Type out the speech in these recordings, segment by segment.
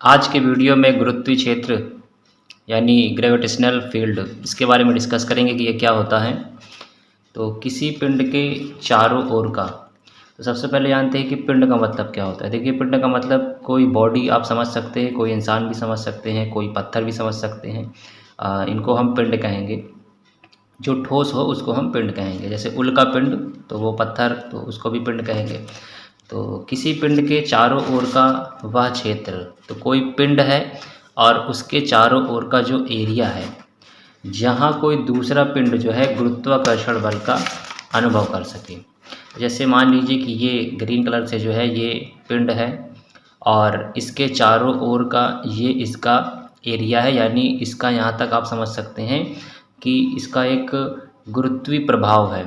आज के वीडियो में गुरुत्वीय क्षेत्र यानी ग्रेविटेशनल फील्ड इसके बारे में डिस्कस करेंगे कि ये क्या होता है। तो किसी पिंड के चारों ओर का, तो सबसे पहले जानते हैं कि पिंड का मतलब क्या होता है। देखिए, पिंड का मतलब कोई बॉडी आप समझ सकते हैं, कोई इंसान भी समझ सकते हैं, कोई पत्थर भी समझ सकते हैं। इनको हम पिंड कहेंगे। जो ठोस हो उसको हम पिंड कहेंगे। जैसे उल्का पिंड, तो वो पत्थर, तो उसको भी पिंड कहेंगे। तो किसी पिंड के चारों ओर का वह क्षेत्र, तो कोई पिंड है और उसके चारों ओर का जो एरिया है, जहाँ कोई दूसरा पिंड जो है गुरुत्वाकर्षण बल का अनुभव कर सके। जैसे मान लीजिए कि ये ग्रीन कलर से जो है ये पिंड है और इसके चारों ओर का ये इसका एरिया है, यानी इसका यहाँ तक आप समझ सकते हैं कि इसका एक गुरुत्वीय प्रभाव है,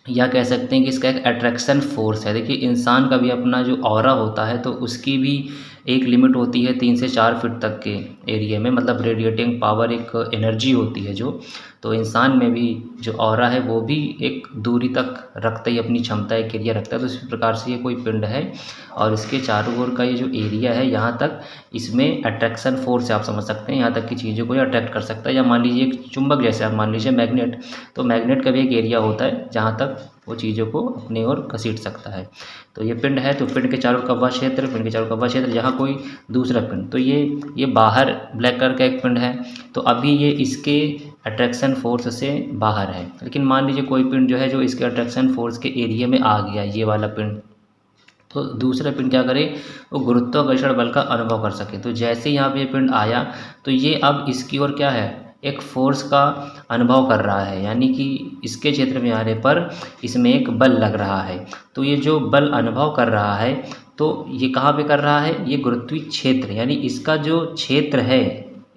या कह सकते हैं कि इसका एक अट्रैक्शन फ़ोर्स है। देखिए, इंसान का भी अपना जो ऑरा होता है तो उसकी भी एक लिमिट होती है 3 से 4 फीट तक के एरिया में, मतलब रेडिएटिंग पावर एक एनर्जी होती है जो। तो इंसान में भी जो ऑरा है वो भी एक दूरी तक रखता ही अपनी क्षमता, एक एरिया रखता है। तो इसी प्रकार से ये कोई पिंड है और इसके चारों ओर का ये जो एरिया है, यहाँ तक इसमें अट्रैक्शन फोर्स है, आप समझ सकते हैं, यहाँ तक की चीज़ों को ये अट्रैक्ट कर सकता है। या मान लीजिए एक चुंबक, जैसे आप मान लीजिए मैग्नेट, तो मैग्नेट का भी एक एरिया होता है जहाँ तक वो चीज़ों को अपनी ओर घसीट सकता है। तो ये पिंड है, तो पिंड के चारों का वह क्षेत्र, पिंड के चारों का वह क्षेत्र जहाँ कोई दूसरा पिंड, तो ये बाहर ब्लैक कलर का एक पिंड है, तो अभी ये इसके अट्रैक्शन फोर्स से बाहर है। लेकिन मान लीजिए कोई पिंड जो है जो इसके अट्रैक्शन फोर्स के एरिया में आ गया, ये वाला पिंड, तो दूसरा पिंड क्या करे, वो गुरुत्वाकर्षण बल का अनुभव कर सके। तो जैसे यहाँ पे ये पिंड आया तो ये अब इसकी ओर क्या है, एक फोर्स का अनुभव कर रहा है, यानी कि इसके क्षेत्र में आने पर इसमें एक बल लग रहा है। तो ये जो बल अनुभव कर रहा है, तो ये कहाँ पे कर रहा है, ये गुरुत्वीय क्षेत्र, यानी इसका जो क्षेत्र है,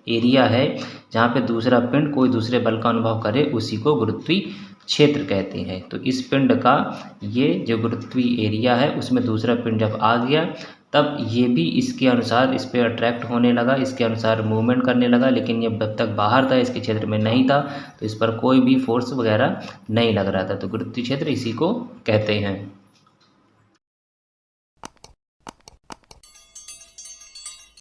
एरिया है, जहाँ पे दूसरा पिंड कोई दूसरे बल का अनुभव करे, उसी को गुरुत्वीय क्षेत्र कहते हैं। तो इस पिंड का ये जो गुरुत्वीय एरिया है उसमें दूसरा पिंड जब आ गया, तब ये भी इसके अनुसार इस पे अट्रैक्ट होने लगा, इसके अनुसार मूवमेंट करने लगा। लेकिन ये जब तक बाहर था, इसके क्षेत्र में नहीं था, तो इस पर कोई भी फोर्स वगैरह नहीं लग रहा था। तो गुरुत्वीय क्षेत्र इसी को कहते हैं।